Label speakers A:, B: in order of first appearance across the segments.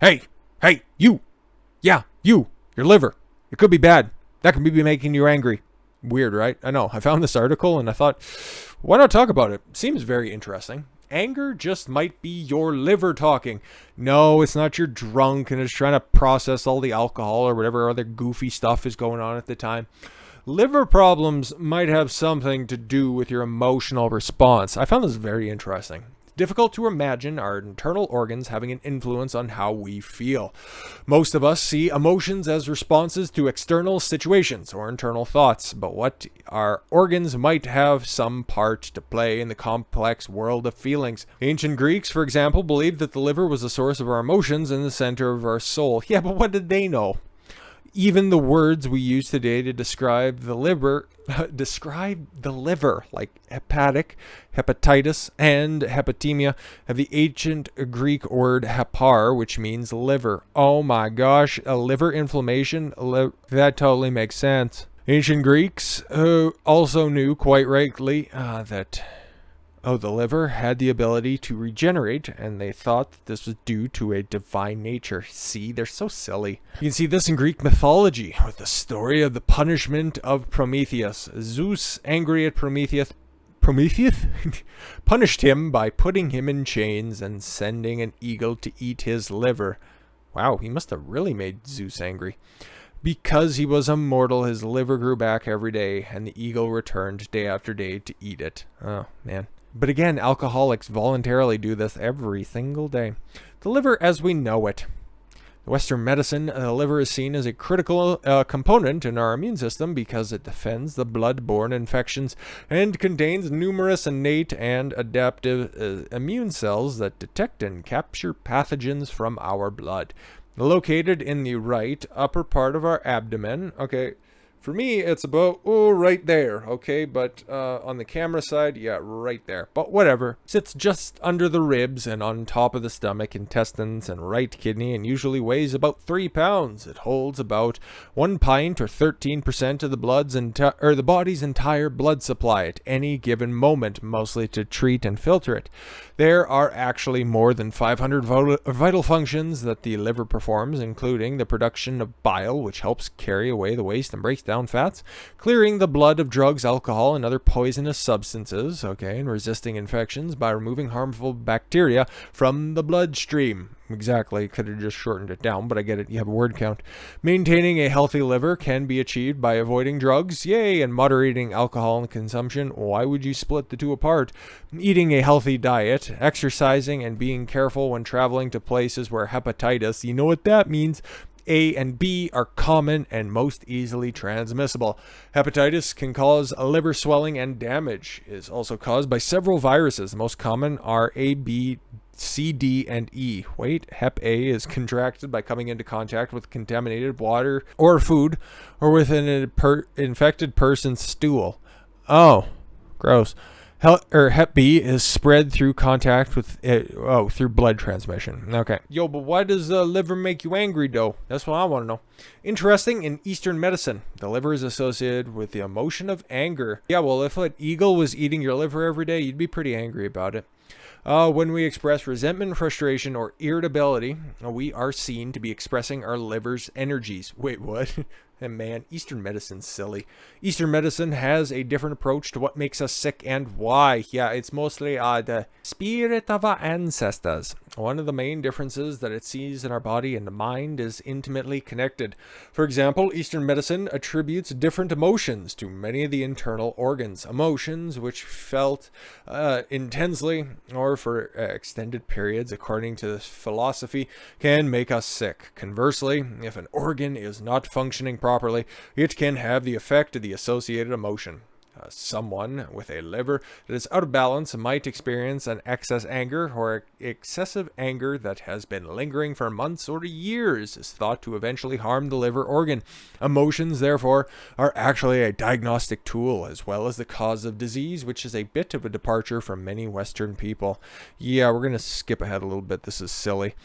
A: Hey, hey, you. Yeah, you. Your liver. It could be bad. That could be making you angry. Weird, right? I know. I found this article and I thought, why not talk about it? Seems very interesting. Anger just might be your liver talking. No, it's not your drunk and it's trying to process all the alcohol or whatever other goofy stuff is going on at the time. Liver problems might have something to do with your emotional response. I found this very interesting. It's difficult to imagine our internal organs having an influence on how we feel. Most of us see emotions as responses to external situations or internal thoughts, but what our organs might have some part to play in the complex world of feelings. Ancient Greeks, for example, believed that the liver was the source of our emotions and the center of our soul. Yeah, but what did they know? Even the words we use today to describe the liver, like hepatic, hepatitis, and hepatemia, have the ancient Greek word hepar, which means liver. Oh my gosh, a liver inflammation? That totally makes sense. Ancient Greeks also knew, quite rightly, that the liver had the ability to regenerate, and they thought that this was due to a divine nature. See, they're so silly. You can see this in Greek mythology with the story of the punishment of Prometheus. Zeus, angry at Prometheus, punished him by putting him in chains and sending an eagle to eat his liver. Wow, he must have really made Zeus angry. Because he was immortal, his liver grew back every day, and the eagle returned day after day to eat it. Oh, man. But again, alcoholics voluntarily do this every single day. The liver as we know it. In Western medicine, the liver is seen as a critical component in our immune system because it defends the blood-borne infections and contains numerous innate and adaptive immune cells that detect and capture pathogens from our blood. Located in the right upper part of our abdomen. Okay, for me, it's about, right there, okay? But on the camera side, yeah, right there. But whatever. Sits just under the ribs and on top of the stomach, intestines, and right kidney, and usually weighs about 3 pounds. It holds about 1 pint or 13% of the body's entire blood supply at any given moment, mostly to treat and filter it. There are actually more than 500 vital functions that the liver performs, including the production of bile, which helps carry away the waste and breaks down fats, clearing the blood of drugs, alcohol, and other poisonous substances, and resisting infections by removing harmful bacteria from the bloodstream. Exactly, could have just shortened it down, but I get it, you have a word count. Maintaining a healthy liver can be achieved by avoiding drugs, and moderating alcohol consumption. Why would you split the two apart? Eating a healthy diet, exercising, and being careful when traveling to places where hepatitis, you know what that means, A and B are common and most easily transmissible. Hepatitis can cause liver swelling and damage. It is also caused by several viruses. The most common are A, B, C, D, and E. Hep A is contracted by coming into contact with contaminated water or food or with an infected person's stool. Oh, gross. Hep B is spread through contact with through blood transmission. Okay. But why does the liver make you angry, though? That's what I want to know. Interesting, in Eastern medicine, the liver is associated with the emotion of anger. Yeah, well, if an eagle was eating your liver every day, you'd be pretty angry about it. When we express resentment, frustration, or irritability, we are seen to be expressing our liver's energies. Wait, what? And man, Eastern medicine's silly. Eastern medicine has a different approach to what makes us sick and why. Yeah, it's mostly the spirit of our ancestors. One of the main differences that it sees in our body and the mind is intimately connected. For example, Eastern medicine attributes different emotions to many of the internal organs. Emotions which felt intensely or for extended periods, according to this philosophy, can make us sick. Conversely, if an organ is not functioning properly, it can have the effect of the associated emotion. Someone with a liver that is out of balance might experience an excess anger or excessive anger that has been lingering for months or years is thought to eventually harm the liver organ. Emotions, therefore, are actually a diagnostic tool as well as the cause of disease, which is a bit of a departure from many Western people. Yeah, we're going to skip ahead a little bit. This is silly.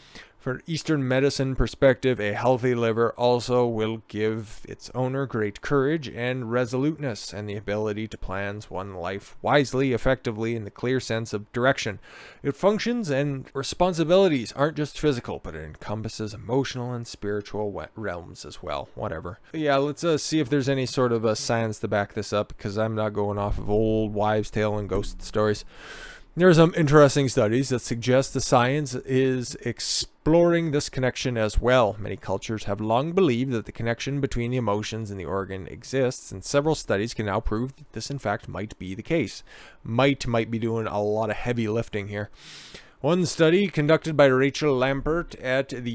A: From an Eastern medicine perspective, a healthy liver also will give its owner great courage and resoluteness and the ability to plan one's life wisely, effectively, in the clear sense of direction. It functions and responsibilities aren't just physical, but it encompasses emotional and spiritual realms as well. Whatever. Yeah, let's see if there's any sort of science to back this up, because I'm not going off of old wives' tale and ghost stories. There are some interesting studies that suggest the science is exploring this connection as well. Many cultures have long believed that the connection between the emotions and the organ exists, and several studies can now prove that this in fact might be the case. Might be doing a lot of heavy lifting here. One study conducted by Rachel Lampert at the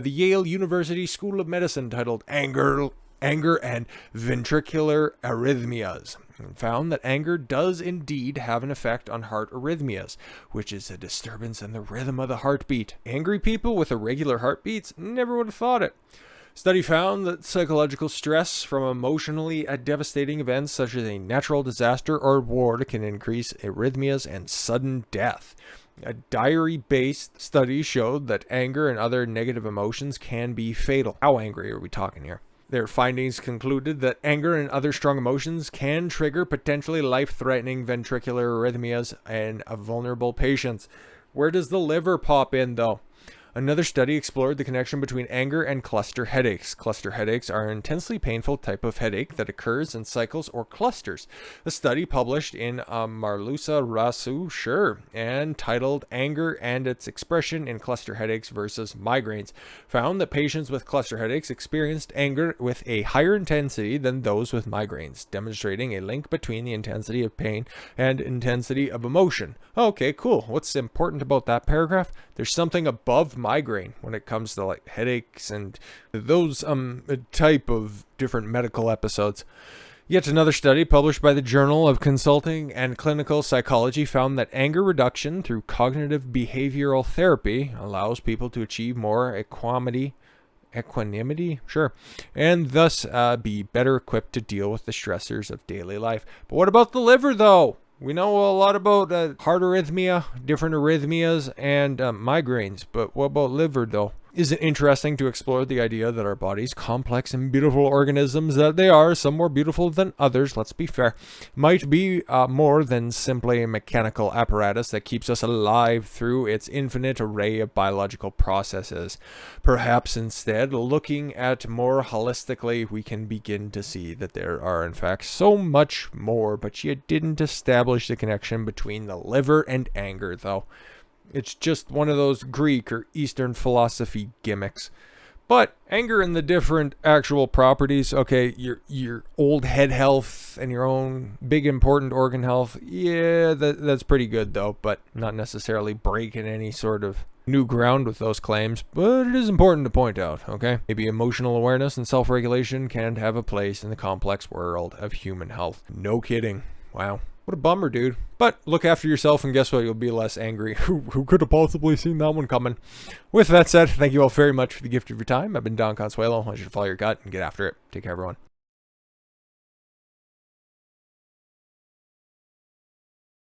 A: Yale University School of Medicine titled Anger and Ventricular Arrhythmias found that anger does indeed have an effect on heart arrhythmias, which is a disturbance in the rhythm of the heartbeat. Angry people with irregular heartbeats? Never would have thought it. Study found that psychological stress from emotionally devastating events such as a natural disaster or war can increase arrhythmias and sudden death. A diary-based study showed that anger and other negative emotions can be fatal. How angry are we talking here? Their findings concluded that anger and other strong emotions can trigger potentially life-threatening ventricular arrhythmias in vulnerable patients. Where does the liver pop in, though? Another study explored the connection between anger and cluster headaches. Cluster headaches are an intensely painful type of headache that occurs in cycles or clusters. A study published in Marlusa Rasu, and titled Anger and Its Expression in Cluster Headaches versus Migraines found that patients with cluster headaches experienced anger with a higher intensity than those with migraines, demonstrating a link between the intensity of pain and intensity of emotion. Okay, cool. What's important about that paragraph? There's something above migraine when it comes to like headaches and those type of different medical episodes. Yet another study published by the Journal of Consulting and Clinical Psychology found that anger reduction through cognitive behavioral therapy allows people to achieve more equanimity, and thus be better equipped to deal with the stressors of daily life. But what about the liver, though? We know a lot about heart arrhythmia, different arrhythmias, and migraines, but what about liver, though? Is it interesting to explore the idea that our bodies, complex and beautiful organisms that they are, some more beautiful than others, let's be fair, might be more than simply a mechanical apparatus that keeps us alive through its infinite array of biological processes. Perhaps instead, looking at more holistically, we can begin to see that there are in fact so much more, but you didn't establish the connection between the liver and anger, though. It's just one of those Greek or Eastern philosophy gimmicks. But anger and the different actual properties, okay, your old head health and your own big important organ health, yeah, that's pretty good though, but not necessarily breaking any sort of new ground with those claims. But it is important to point out, okay? Maybe emotional awareness and self-regulation can have a place in the complex world of human health. No kidding. Wow. What a bummer, dude. But look after yourself and guess what? You'll be less angry. Who could have possibly seen that one coming? With that said, thank you all very much for the gift of your time. I've been Don Consuelo. I want you to follow your gut and get after it. Take care, everyone.